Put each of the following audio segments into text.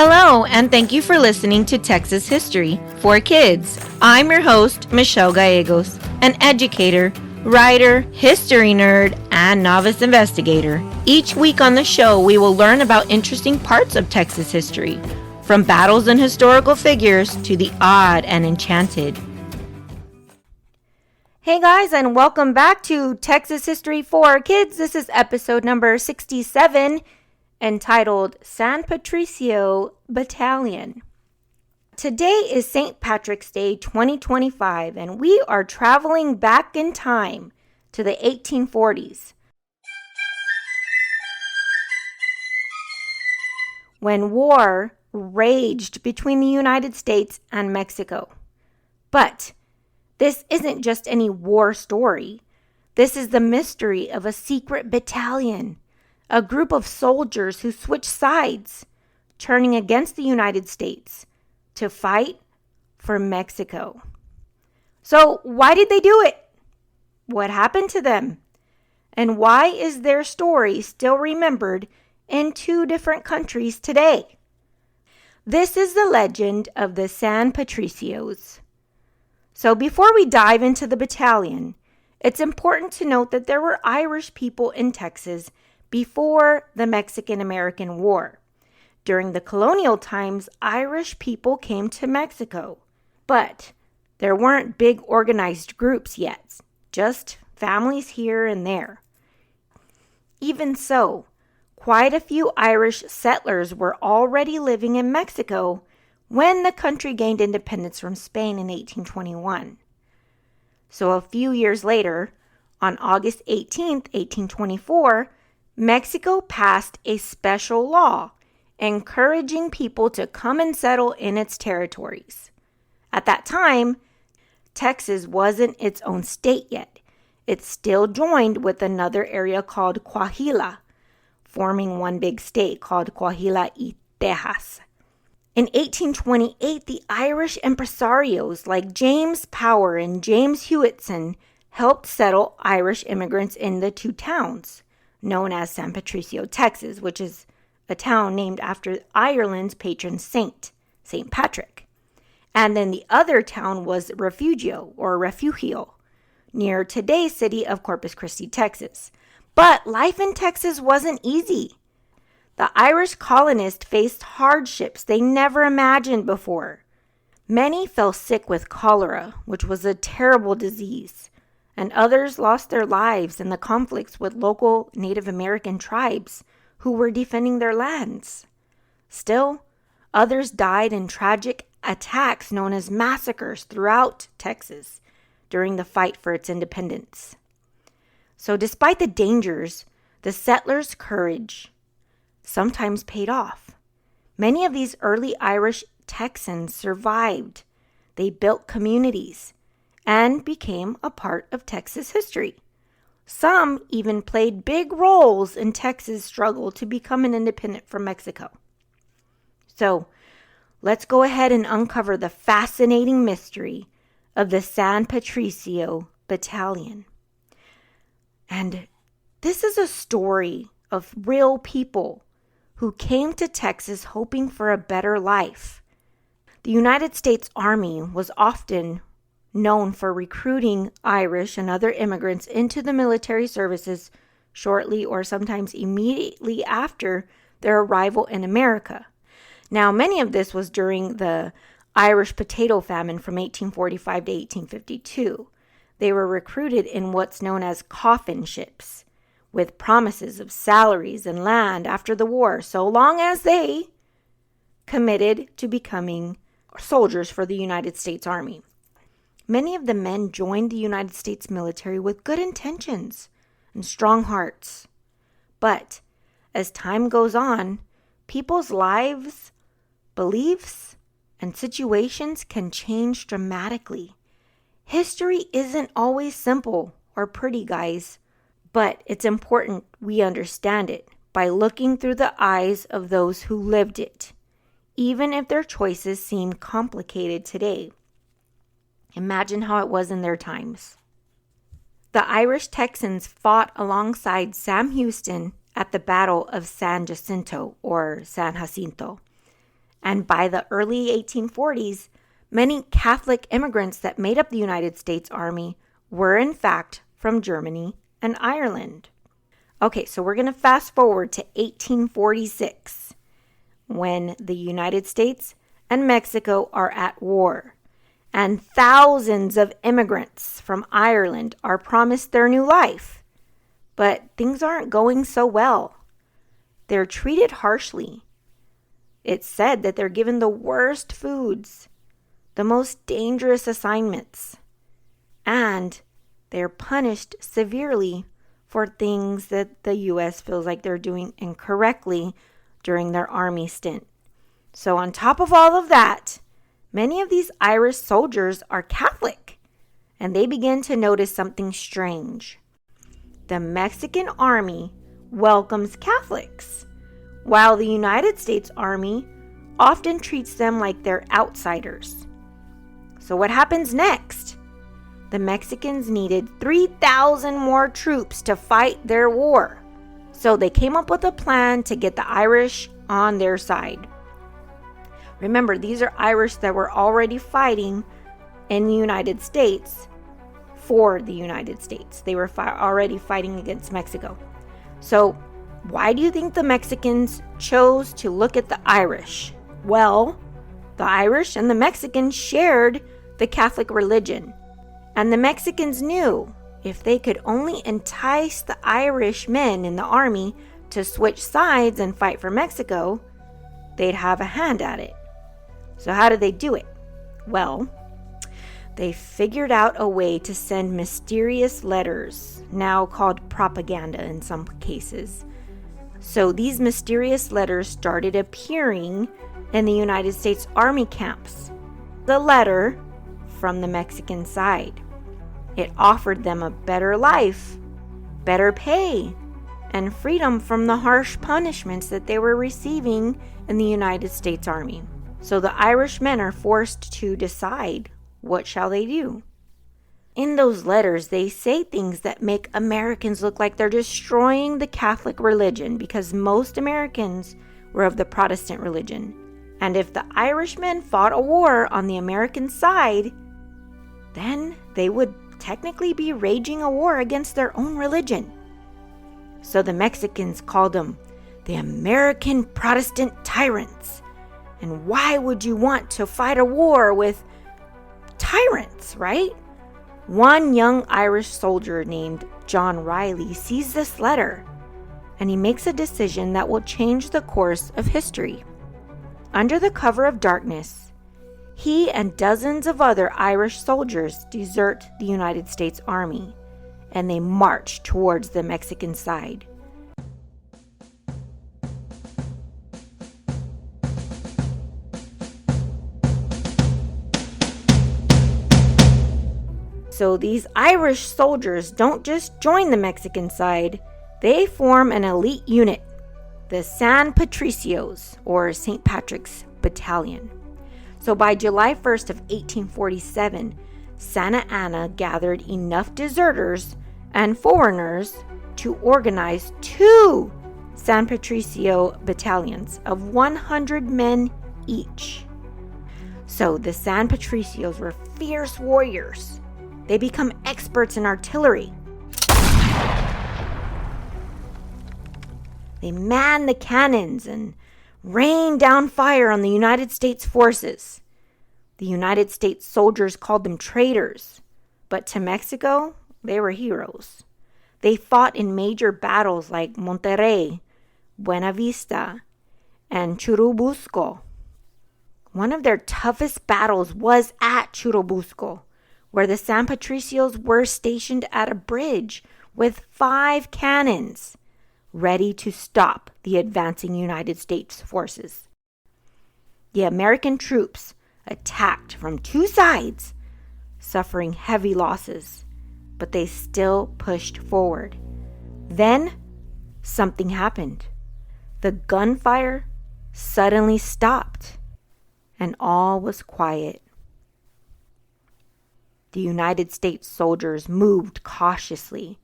Hello, and thank you for listening to Texas History for Kids. I'm your host, Michelle Gallegos, an educator, writer, history nerd, and novice investigator. Each week on the show, we will learn about interesting parts of Texas history, from battles and historical figures to the odd and enchanted. Hey guys, and welcome back to Texas History for Kids. This is episode number 67. Entitled San Patricio Battalion. Today is St. Patrick's Day 2025, and we are traveling back in time to the 1840s, when war raged between the United States and Mexico. But this isn't just any war story. This is the mystery of a secret battalion, a group of soldiers who switched sides, turning against the United States to fight for Mexico. So why did they do it? What happened to them? And why is their story still remembered in two different countries today? This is the legend of the San Patricios. So before we dive into the battalion, it's important to note that there were Irish people in Texas before the Mexican-American War. During the colonial times, Irish people came to Mexico, but there weren't big organized groups yet, just families here and there. Even so, quite a few Irish settlers were already living in Mexico when the country gained independence from Spain in 1821. So a few years later, on August 18th, 1824, Mexico passed a special law encouraging people to come and settle in its territories. At that time, Texas wasn't its own state yet. It still joined with another area called Coahuila, forming one big state called Coahuila y Texas. In 1828, the Irish impresarios like James Power and James Hewitson helped settle Irish immigrants in the two towns, known as San Patricio, Texas, which is a town named after Ireland's patron saint, St. Patrick. And then the other town was Refugio, near today's city of Corpus Christi, Texas. But life in Texas wasn't easy. The Irish colonists faced hardships they never imagined before. Many fell sick with cholera, which was a terrible disease, and others lost their lives in the conflicts with local Native American tribes who were defending their lands. Still, others died in tragic attacks known as massacres throughout Texas during the fight for its independence. So despite the dangers, the settlers' courage sometimes paid off. Many of these early Irish Texans survived. They built communities and became a part of Texas history. Some even played big roles in Texas' struggle to become an independent from Mexico. So, let's go ahead and uncover the fascinating mystery of the San Patricio Battalion. And this is a story of real people who came to Texas hoping for a better life. The United States Army was often known for recruiting Irish and other immigrants into the military services shortly or sometimes immediately after their arrival in America. Now, many of this was during the Irish potato famine from 1845 to 1852. They were recruited in what's known as coffin ships, with promises of salaries and land after the war, so long as they committed to becoming soldiers for the United States Army. Many of the men joined the United States military with good intentions and strong hearts. But as time goes on, people's lives, beliefs, and situations can change dramatically. History isn't always simple or pretty, guys, but it's important we understand it by looking through the eyes of those who lived it, even if their choices seem complicated today. Imagine how it was in their times. The Irish Texans fought alongside Sam Houston at the Battle of San Jacinto or San Jacinto. And by the early 1840s, many Catholic immigrants that made up the United States Army were in fact from Germany and Ireland. Okay, so we're going to fast forward to 1846, when the United States and Mexico are at war, and thousands of immigrants from Ireland are promised their new life. But things aren't going so well. They're treated harshly. It's said that they're given the worst foods, the most dangerous assignments, and they're punished severely for things that the U.S. feels like they're doing incorrectly during their army stint. So on top of all of that, many of these Irish soldiers are Catholic, and they begin to notice something strange. The Mexican Army welcomes Catholics, while the United States Army often treats them like they're outsiders. So what happens next? The Mexicans needed 3,000 more troops to fight their war. So they came up with a plan to get the Irish on their side. Remember, these are Irish that were already fighting in the United States for the United States. They were already fighting against Mexico. So why do you think the Mexicans chose to look at the Irish? Well, the Irish and the Mexicans shared the Catholic religion. And the Mexicans knew if they could only entice the Irish men in the army to switch sides and fight for Mexico, they'd have a hand at it. So how did they do it? Well, they figured out a way to send mysterious letters, now called propaganda in some cases. So these mysterious letters started appearing in the United States Army camps. The letter from the Mexican side. It offered them a better life, better pay, and freedom from the harsh punishments that they were receiving in the United States Army. So the Irish men are forced to decide, what shall they do? In those letters, they say things that make Americans look like they're destroying the Catholic religion, because most Americans were of the Protestant religion. And if the Irishmen fought a war on the American side, then they would technically be waging a war against their own religion. So the Mexicans called them the American Protestant tyrants. And why would you want to fight a war with tyrants, right? One young Irish soldier named John Riley sees this letter, and he makes a decision that will change the course of history. Under the cover of darkness, he and dozens of other Irish soldiers desert the United States Army, and they march towards the Mexican side. So these Irish soldiers don't just join the Mexican side, they form an elite unit, the San Patricios, or St. Patrick's Battalion. So by July 1st of 1847, Santa Anna gathered enough deserters and foreigners to organize 2 San Patricio battalions of 100 men each. So the San Patricios were fierce warriors. They become experts in artillery. They man the cannons and rain down fire on the United States forces. The United States soldiers called them traitors, but to Mexico, they were heroes. They fought in major battles like Monterrey, Buena Vista, and Churubusco. One of their toughest battles was at Churubusco, where the San Patricios were stationed at a bridge with 5 cannons, ready to stop the advancing United States forces. The American troops attacked from 2 sides, suffering heavy losses, but they still pushed forward. Then, something happened. The gunfire suddenly stopped, and all was quiet. The United States soldiers moved cautiously,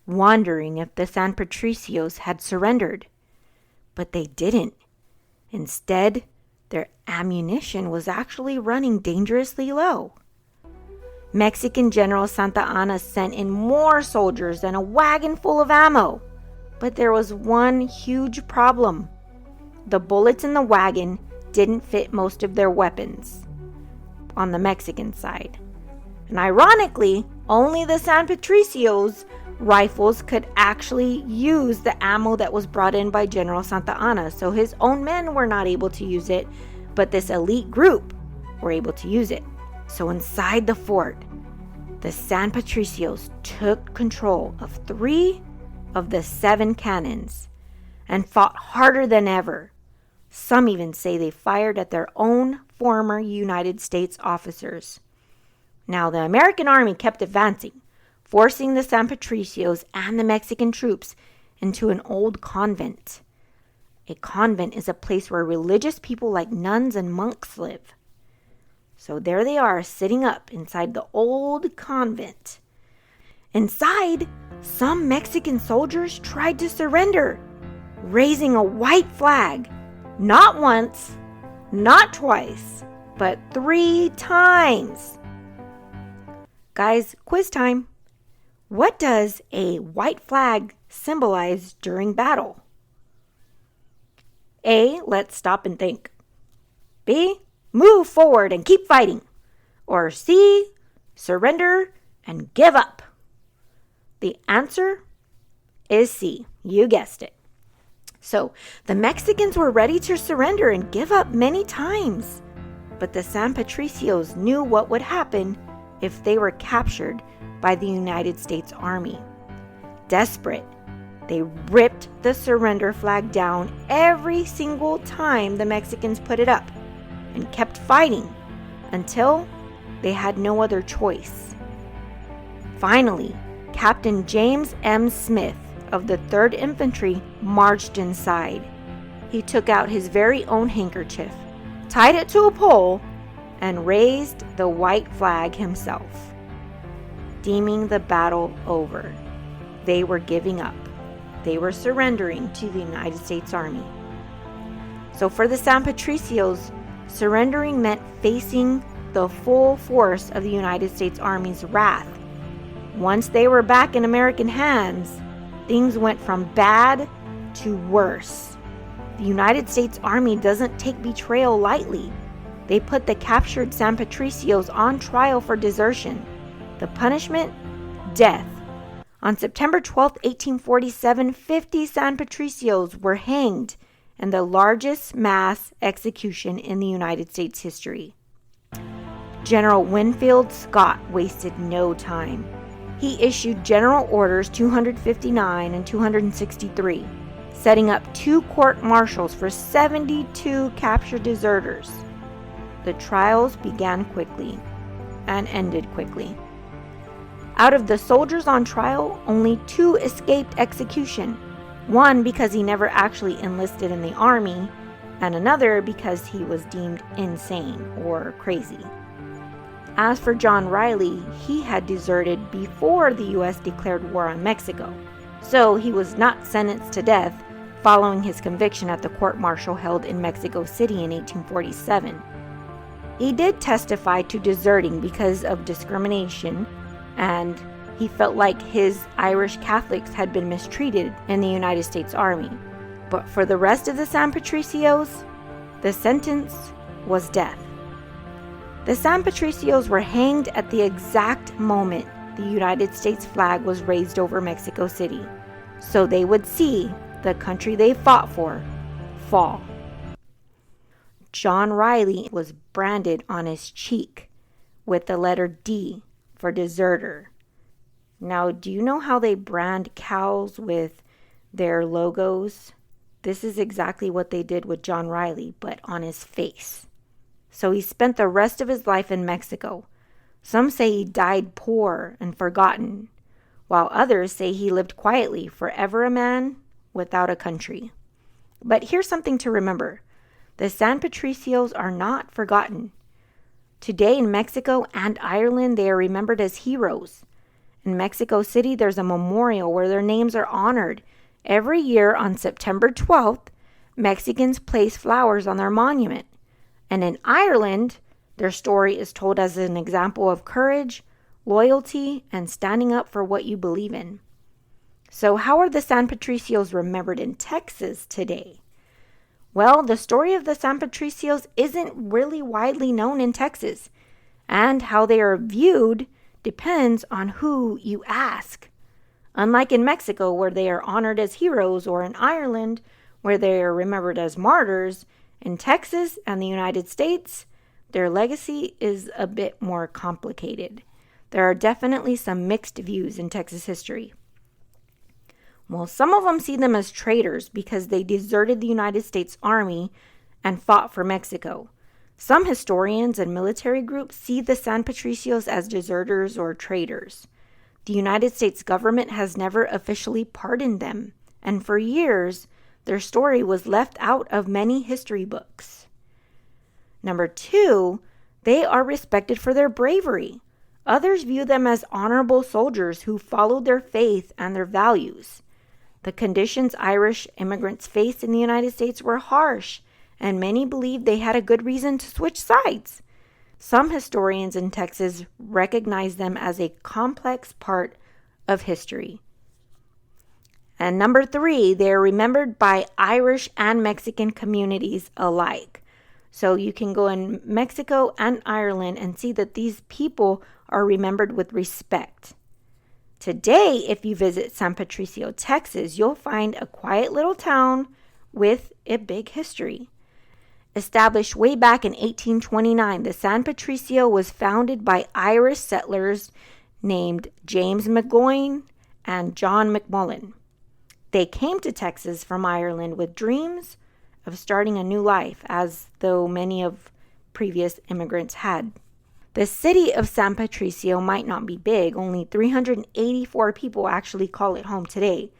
wondering if the San Patricios had surrendered. But they didn't. Instead, their ammunition was actually running dangerously low. Mexican General Santa Anna sent in more soldiers and a wagon full of ammo. But there was one huge problem. The bullets in the wagon didn't fit most of their weapons on the Mexican side. And ironically, only the San Patricios rifles could actually use the ammo that was brought in by General Santa Anna. So his own men were not able to use it, but this elite group were able to use it. So inside the fort, the San Patricios took control of 3 of the 7 cannons and fought harder than ever. Some even say they fired at their own former United States officers. Now, the American army kept advancing, forcing the San Patricios and the Mexican troops into an old convent. A convent is a place where religious people like nuns and monks live. So there they are, sitting up inside the old convent. Inside, some Mexican soldiers tried to surrender, raising a white flag, not once, not twice, but 3 times. Guys, quiz time. What does a white flag symbolize during battle? A, let's stop and think. B, move forward and keep fighting. Or C, surrender and give up. The answer is C. You guessed it. So the Mexicans were ready to surrender and give up many times. But the San Patricios knew what would happen if they were captured by the United States Army. Desperate, they ripped the surrender flag down every single time the Mexicans put it up and kept fighting until they had no other choice. Finally, Captain James M. Smith of the 3rd Infantry marched inside. He took out his very own handkerchief, tied it to a pole, and raised the white flag himself, deeming the battle over. They were giving up. They were surrendering to the United States Army. So for the San Patricios, surrendering meant facing the full force of the United States Army's wrath. Once they were back in American hands, things went from bad to worse. The United States Army doesn't take betrayal lightly. They put the captured San Patricios on trial for desertion. The punishment? Death. On September 12, 1847, 50 San Patricios were hanged in the largest mass execution in the United States history. General Winfield Scott wasted no time. He issued General Orders 259 and 263, setting up 2 court-martials for 72 captured deserters. The trials began quickly and ended quickly. Out of the soldiers on trial, only 2 escaped execution. One because he never actually enlisted in the army, and another because he was deemed insane or crazy. As for John Riley, he had deserted before the U.S. declared war on Mexico, so he was not sentenced to death following his conviction at the court-martial held in Mexico City in 1847. He did testify to deserting because of discrimination, and he felt like his Irish Catholics had been mistreated in the United States Army. But for the rest of the San Patricios, the sentence was death. The San Patricios were hanged at the exact moment the United States flag was raised over Mexico City, so they would see the country they fought for fall. John Riley was branded on his cheek with the letter D for deserter. Now, do you know how they brand cows with their logos? This is exactly what they did with John Riley, but on his face. So he spent the rest of his life in Mexico. Some say he died poor and forgotten, while others say he lived quietly, forever a man without a country. But here's something to remember. The San Patricios are not forgotten. Today in Mexico and Ireland, they are remembered as heroes. In Mexico City, there's a memorial where their names are honored. Every year on September 12th, Mexicans place flowers on their monument. And in Ireland, their story is told as an example of courage, loyalty, and standing up for what you believe in. So how are the San Patricios remembered in Texas today? Well, the story of the San Patricios isn't really widely known in Texas, and how they are viewed depends on who you ask. Unlike in Mexico, where they are honored as heroes, or in Ireland, where they are remembered as martyrs, in Texas and the United States, their legacy is a bit more complicated. There are definitely some mixed views in Texas history. Well, some of them see them as traitors because they deserted the United States Army and fought for Mexico. Some historians and military groups see the San Patricios as deserters or traitors. The United States government has never officially pardoned them, and for years, their story was left out of many history books. Number 2, they are respected for their bravery. Others view them as honorable soldiers who followed their faith and their values. The conditions Irish immigrants faced in the United States were harsh, and many believed they had a good reason to switch sides. Some historians in Texas recognize them as a complex part of history. And number 3, they are remembered by Irish and Mexican communities alike. So you can go in Mexico and Ireland and see that these people are remembered with respect. Today, if you visit San Patricio, Texas, you'll find a quiet little town with a big history. Established way back in 1829, the San Patricio was founded by Irish settlers named James McGoyne and John McMullen. They came to Texas from Ireland with dreams of starting a new life, as though many of previous immigrants had. The city of San Patricio might not be big, only 384 people actually call it home today,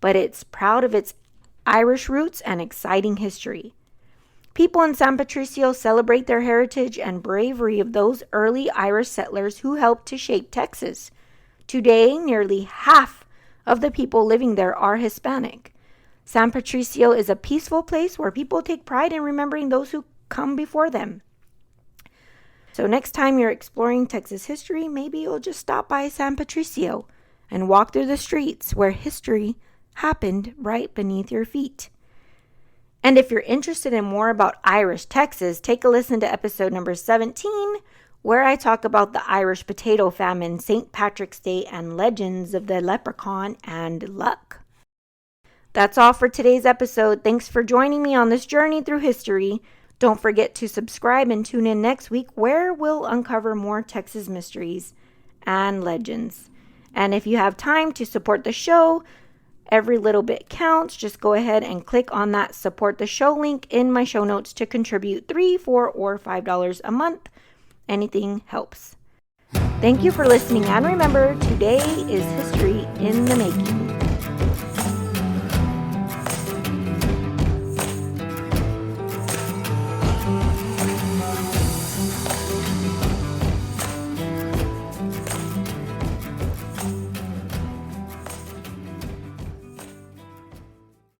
but it's proud of its Irish roots and exciting history. People in San Patricio celebrate their heritage and bravery of those early Irish settlers who helped to shape Texas. Today, nearly half of the people living there are Hispanic. San Patricio is a peaceful place where people take pride in remembering those who come before them. So next time you're exploring Texas history, maybe you'll just stop by San Patricio and walk through the streets where history happened right beneath your feet. And if you're interested in more about Irish Texas, take a listen to episode number 17, where I talk about the Irish potato famine, St. Patrick's Day, and legends of the leprechaun and luck. That's all for today's episode. Thanks for joining me on this journey through history. Don't forget to subscribe and tune in next week, where we'll uncover more Texas mysteries and legends. And if you have time to support the show, every little bit counts. Just go ahead and click on that support the show link in my show notes to contribute $3, $4, or $5 a month. Anything helps. Thank you for listening, and remember, today is history in the making.